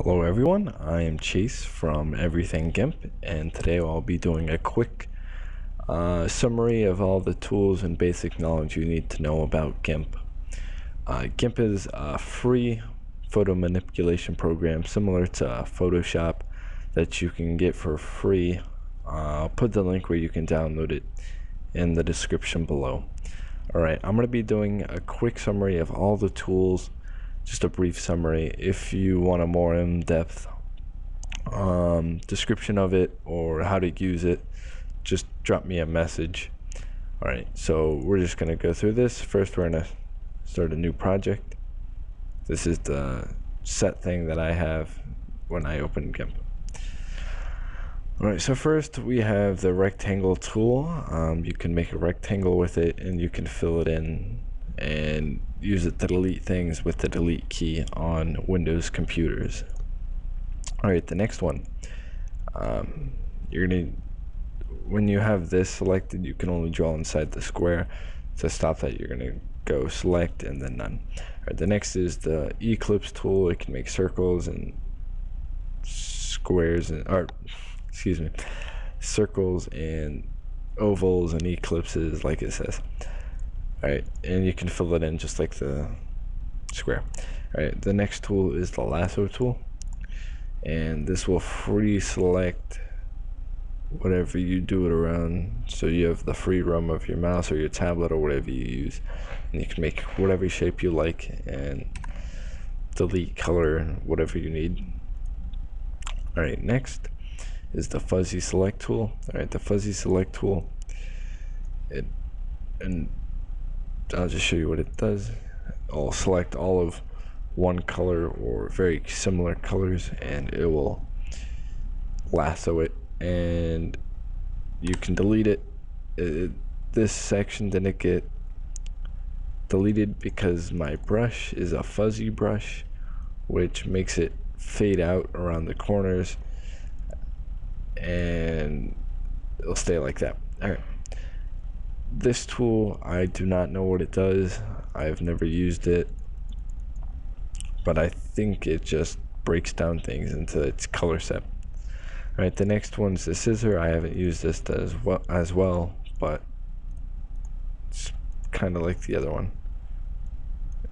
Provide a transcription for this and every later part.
Hello everyone, I am Chase from Everything GIMP, and today I'll be doing a quick summary of all the tools and basic knowledge you need to know about GIMP. GIMP is a free photo manipulation program similar to Photoshop that you can get for free. I'll put the link where you can download it in the description below. Alright, I'm going to be doing a quick summary of all the tools. Just a brief summary. If you want a more in-depth description of it or how to use it, just drop me a message. Alright, so we're just going to go through this. First, we're going to start a new project. This is the set thing that I have when I open GIMP. Alright, so first we have the rectangle tool. You can make a rectangle with it and you can fill it in and use it to delete things with the delete key on Windows computers. Alright, the next one. When you have this selected, you can only draw inside the square. To stop that, you're gonna go select and then none. Alright, the next is the ellipse tool. It can make circles and squares circles and ovals and ellipses, like it says. Alright, and you can fill it in just like the square. Alright, the next tool is the lasso tool, and this will free select whatever you do it around, so you have the free roam of your mouse or your tablet or whatever you use, and you can make whatever shape you like and delete color, whatever you need. Alright, next is the fuzzy select tool. Alright, the fuzzy select tool, I'll just show you what it does. I'll select all of one color or very similar colors and it will lasso it, and you can delete it. This section didn't get deleted because my brush is a fuzzy brush, which makes it fade out around the corners and it'll stay like that. Alright. This tool, I do not know what it does. I've never used it, but I think it just breaks down things into its color set. Alright, the next one's the scissor. I haven't used this as well, but it's kind of like the other one.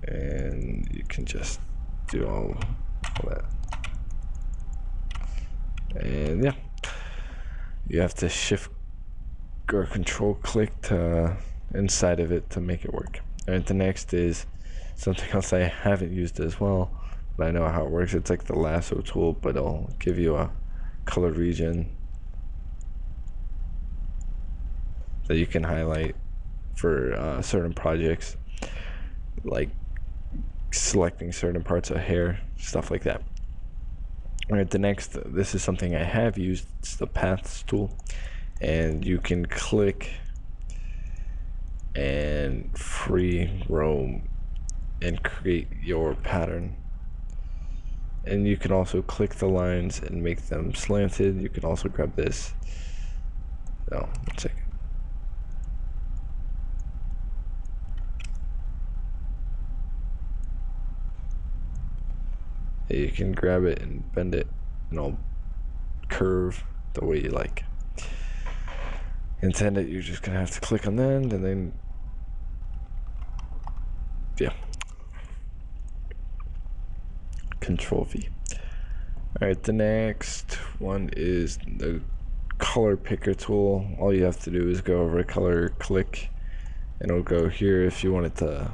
And you can just do all that. And yeah, you have to shift or control click to inside of it to make it work. And the next is something else I haven't used as well, but I know how it works. It's like the lasso tool, but it'll give you a color region that you can highlight for certain projects, like selecting certain parts of hair, stuff like that. Alright, the next, this is something I have used. It's the paths tool, and you can click and free roam and create your pattern. And you can also click the lines and make them slanted. You can also grab this. Oh, 1 second. You can grab it and bend it and it'll curve the way you like. Intend it, you're just gonna have to click on that and then yeah, Control V. Alright, the next one is the color picker tool. All you have to do is go over a color, click, and it'll go here. If you want it to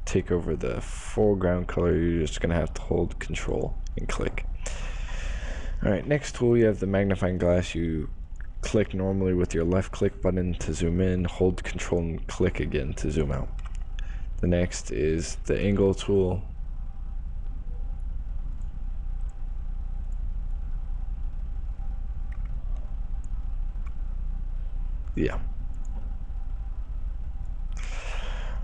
take over the foreground color, you're just gonna have to hold Control and click. Alright, next tool, you have the magnifying glass. You click normally with your left click button to zoom in, hold Control and click again to zoom out. The next is the angle tool. Yeah.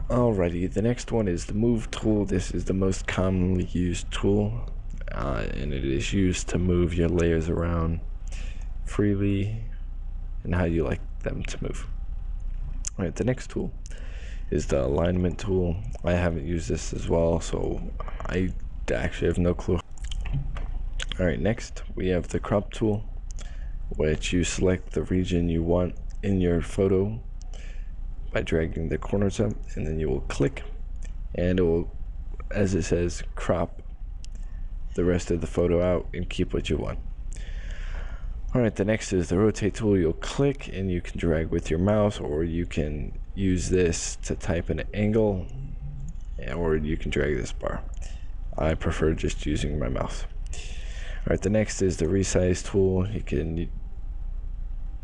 Alrighty, the next one is the move tool. This is the most commonly used tool, and it is used to move your layers around freely and how you like them to move. Alright, the next tool is the alignment tool. I haven't used this as well, so I actually have no clue. Alright, next we have the crop tool, which you select the region you want in your photo by dragging the corners up, and then you will click, and it will, as it says, crop the rest of the photo out and keep what you want. Alright, the next is the rotate tool. You'll click and you can drag with your mouse, or you can use this to type an angle, or you can drag this bar. I prefer just using my mouse. Alright, the next is the resize tool. You can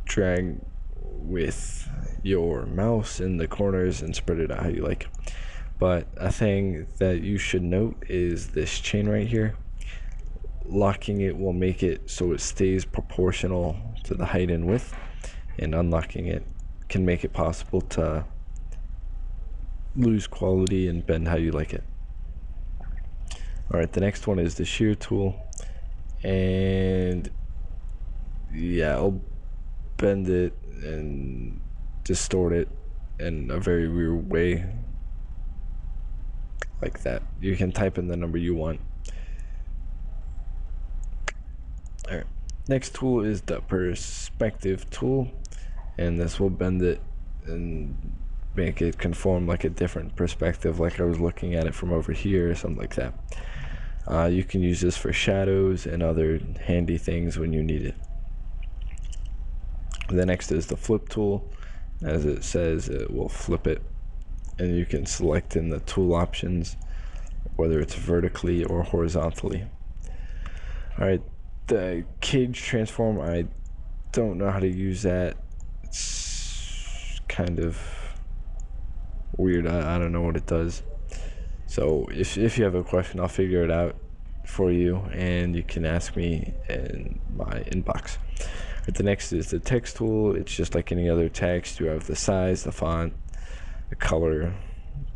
drag with your mouse in the corners and spread it out how you like. But a thing that you should note is this chain right here. Locking it will make it so it stays proportional to the height and width, and unlocking it can make it possible to lose quality and bend how you like it. Alright, the next one is the shear tool, and yeah, I'll bend it and distort it in a very weird way, like that. You can type in the number you want. Alright, next tool is the perspective tool, and this will bend it and make it conform like a different perspective, like I was looking at it from over here or something like that. You can use this for shadows and other handy things when you need it. The next is the flip tool. As it says, it will flip it, and you can select in the tool options whether it's vertically or horizontally. Alright, the cage transform, I don't know how to use that. It's kind of weird. I don't know what it does. So if you have a question, I'll figure it out for you, and you can ask me in my inbox. But the next is the text tool. It's just like any other text. You have the size, the font, the color,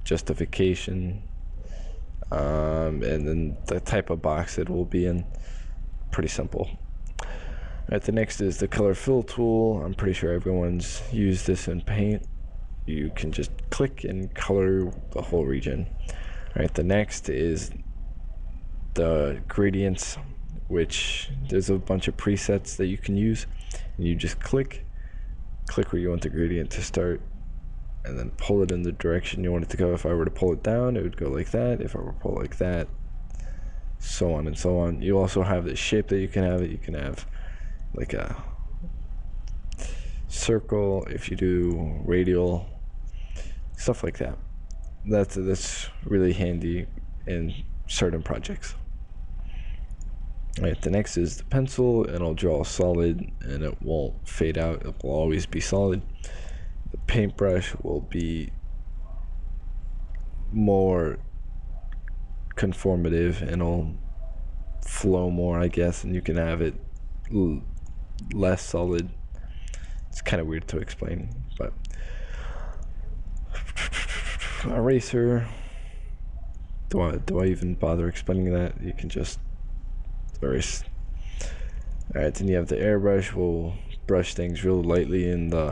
justification, and then the type of box it will be in. Pretty simple. Alright, the next is the color fill tool. I'm pretty sure everyone's used this in Paint. You can just click and color the whole region. Alright, the next is the gradients, which there's a bunch of presets that you can use, and you just click where you want the gradient to start, and then pull it in the direction you want it to go. If I were to pull it down, it would go like that. If I were to pull it like that, so on and so on. You also have the shape that you can have. You can have like a circle if you do radial, stuff like that. That's really handy in certain projects. Alright, the next is the pencil, and I'll draw solid and it won't fade out. It will always be solid. The paintbrush will be more conformative and it'll flow more, I guess, and you can have it less solid. It's kind of weird to explain, but eraser, do I even bother explaining that? You can just erase. Alright, then you have the airbrush. Will brush things really lightly, and the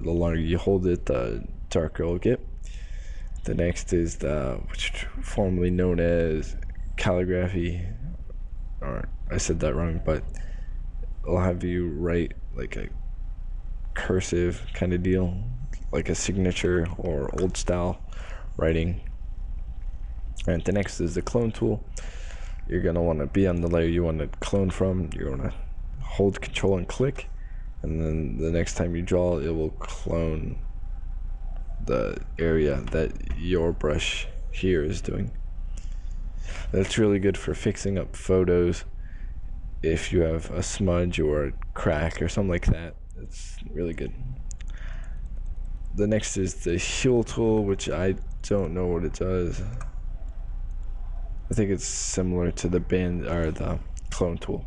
longer you hold it, the darker it'll get. The next is the, which formerly known as calligraphy, or I said that wrong, but it'll have you write like a cursive kind of deal, like a signature or old style writing. And the next is the clone tool. You're going to want to be on the layer you want to clone from. You're going to hold control and click, and then the next time you draw, it will clone the area that your brush here is doing. That's really good for fixing up photos if you have a smudge or a crack or something like that. It's really good. The next is the heal tool, which I don't know what it does. I think it's similar to the band or the clone tool.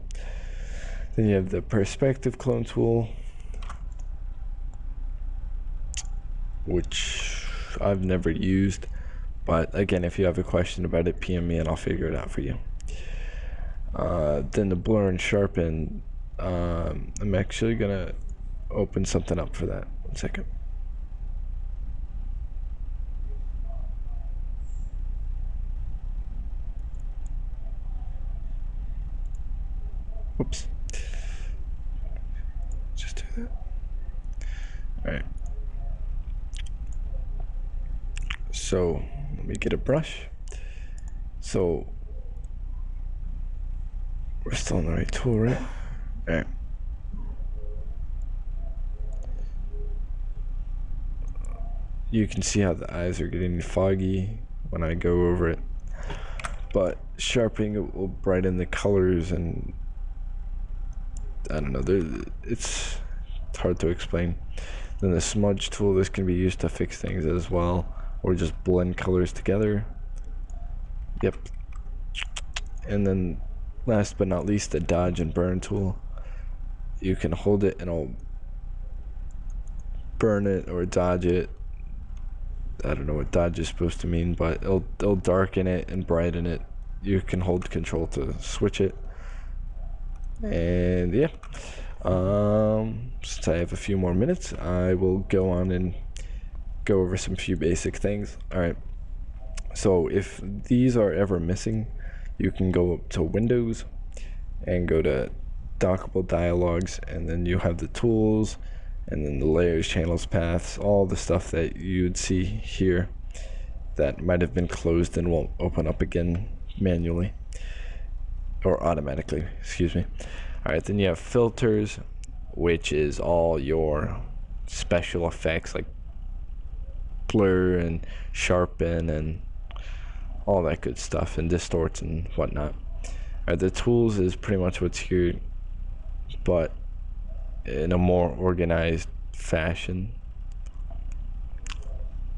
Then you have the perspective clone tool, which I've never used, but again, if you have a question about it, PM me and I'll figure it out for you. Then the blur and sharpen, I'm actually gonna open something up for that. 1 second. Whoops. Just do that. Alright. So let me get a brush. So we're still in the right tool, right? Alright. You can see how the eyes are getting foggy when I go over it. But sharpening it will brighten the colors, and I don't know, it's hard to explain. Then the smudge tool, this can be used to fix things as well, or just blend colors together. Yep. And then last but not least, the dodge and burn tool. You can hold it and it'll burn it or dodge it. I don't know what dodge is supposed to mean, but it'll darken it and brighten it. You can hold control to switch it. And yeah, since I have a few more minutes, I will go on and go over some few basic things. All right. So if these are ever missing, you can go up to Windows and go to dockable dialogues, and then you have the tools, and then the layers, channels, paths, all the stuff that you'd see here that might have been closed and won't open up again manually or automatically, excuse me. All right, then you have filters, which is all your special effects like blur and sharpen and all that good stuff, and distorts and whatnot. All right, the tools is pretty much what's here, but in a more organized fashion.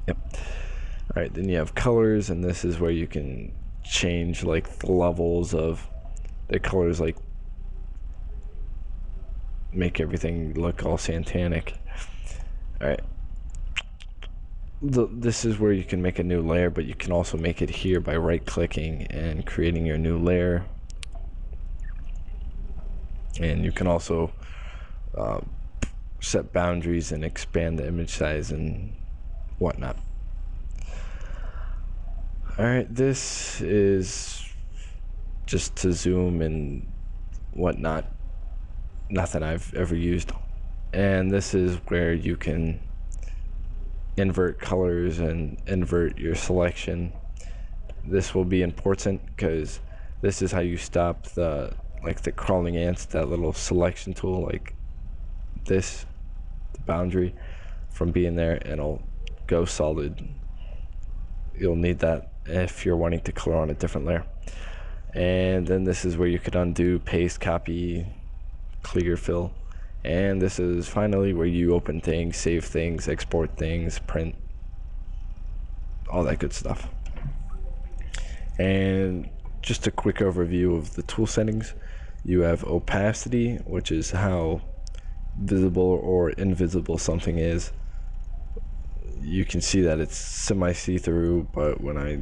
Yep. All right, then you have colors, and this is where you can change like the levels of the colors, like make everything look all satanic. All right. This is where you can make a new layer, but you can also make it here by right-clicking and creating your new layer. And you can also set boundaries and expand the image size and whatnot. Alright, this is just to zoom and whatnot. Nothing I've ever used. And this is where you can invert colors and invert your selection. This will be important because this is how you stop the crawling ants, that little selection tool like this, the boundary, from being there, and it'll go solid. You'll need that if you're wanting to color on a different layer. And then this is where you could undo, paste, copy, clear, fill. And this is finally where you open things, save things, export things, print, all that good stuff. And just a quick overview of the tool settings. You have opacity, which is how visible or invisible something is. You can see that it's semi see-through, but when I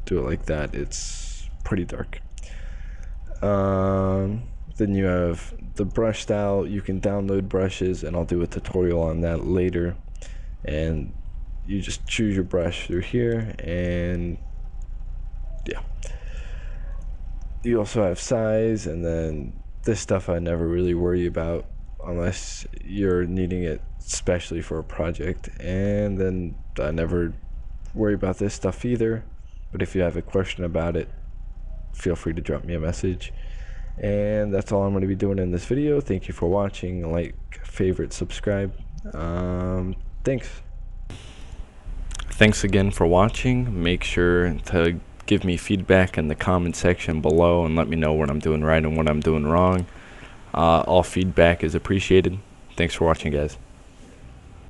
do it like that, it's pretty dark. Then you have the brush style. You can download brushes, and I'll do a tutorial on that later. And you just choose your brush through here, and yeah. You also have size, and then this stuff I never really worry about unless you're needing it especially for a project, and then I never worry about this stuff either. But if you have a question about it, feel free to drop me a message. And that's all I'm going to be doing in this video. Thank you for watching. Like, favorite, subscribe. Thanks again for watching. Make sure to give me feedback in the comment section below and let me know what I'm doing right and what I'm doing wrong. All feedback is appreciated. Thanks for watching, guys.